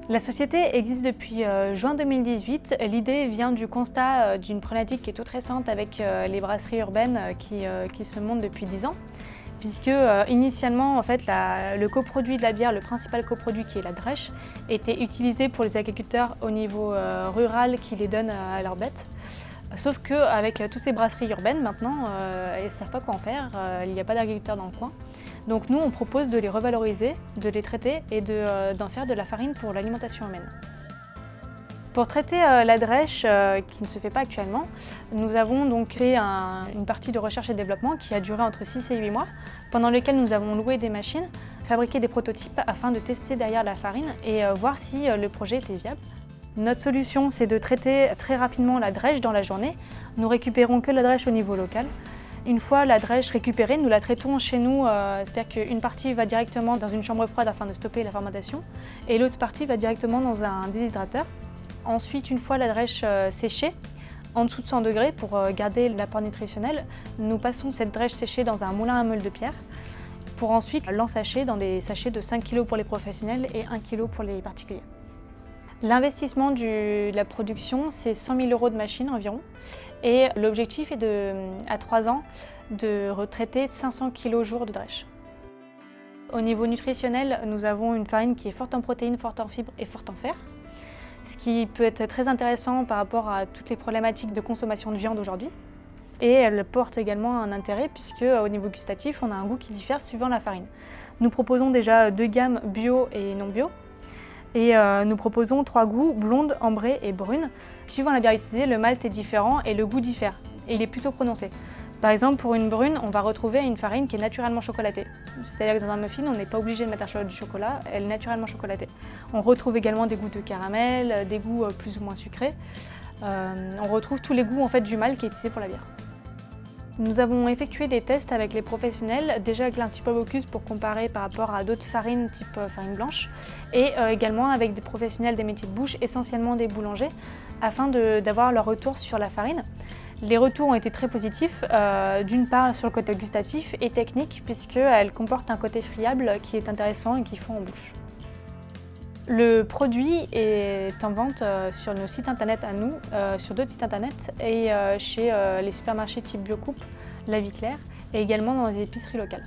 La société existe depuis juin 2018. L'idée vient du constat d'une problématique qui est toute récente avec les brasseries urbaines qui se montent depuis 10 ans. Puisque initialement, en fait, le coproduit de la bière, le principal coproduit qui est la drèche, était utilisé pour les agriculteurs au niveau rural qui les donnent à leurs bêtes. Sauf qu'avec toutes ces brasseries urbaines, maintenant, elles ne savent pas quoi en faire, il n'y a pas d'agriculteurs dans le coin. Donc nous, on propose de les revaloriser, de les traiter et d'en faire de la farine pour l'alimentation humaine. Pour traiter la drèche, qui ne se fait pas actuellement, nous avons donc fait une partie de recherche et développement qui a duré entre 6 et 8 mois, pendant lesquels nous avons loué des machines, fabriqué des prototypes afin de tester derrière la farine et voir si le projet était viable. Notre solution, c'est de traiter très rapidement la drèche dans la journée. Nous récupérons que la drèche au niveau local. Une fois la drèche récupérée, nous la traitons chez nous, c'est-à-dire qu'une partie va directement dans une chambre froide afin de stopper la fermentation et l'autre partie va directement dans un déshydrateur. Ensuite, une fois la drèche séchée, en dessous de 100 degrés pour garder l'apport nutritionnel, nous passons cette drèche séchée dans un moulin à meule de pierre pour ensuite l'ensacher dans des sachets de 5 kg pour les professionnels et 1 kg pour les particuliers. L'investissement de la production, c'est 100 000 € de machine environ. Et l'objectif est à 3 ans de retraiter 500 kg jour de drèche. Au niveau nutritionnel, nous avons une farine qui est forte en protéines, forte en fibres et forte en fer. Ce qui peut être très intéressant par rapport à toutes les problématiques de consommation de viande aujourd'hui. Et elle porte également un intérêt puisque au niveau gustatif, on a un goût qui diffère suivant la farine. Nous proposons déjà 2 gammes bio et non bio. Et nous proposons 3 goûts, blonde, ambrée et brune. Suivant la bière utilisée, le malt est différent et le goût diffère. Et il est plutôt prononcé. Par exemple, pour une brune, on va retrouver une farine qui est naturellement chocolatée. C'est-à-dire que dans un muffin, on n'est pas obligé de mettre du chocolat, elle est naturellement chocolatée. On retrouve également des goûts de caramel, des goûts plus ou moins sucrés. On retrouve tous les goûts en fait, du malt qui est utilisé pour la bière. Nous avons effectué des tests avec les professionnels, déjà avec l'Institut Paul Bocuse pour comparer par rapport à d'autres farines type farine blanche, et également avec des professionnels des métiers de bouche, essentiellement des boulangers, afin d'avoir leur retour sur la farine. Les retours ont été très positifs, d'une part sur le côté gustatif et technique, puisqu'elle comporte un côté friable qui est intéressant et qui fond en bouche. Le produit est en vente sur nos sites internet à nous, sur d'autres sites internet et chez les supermarchés type Biocoupe, La Vie Claire et également dans les épiceries locales.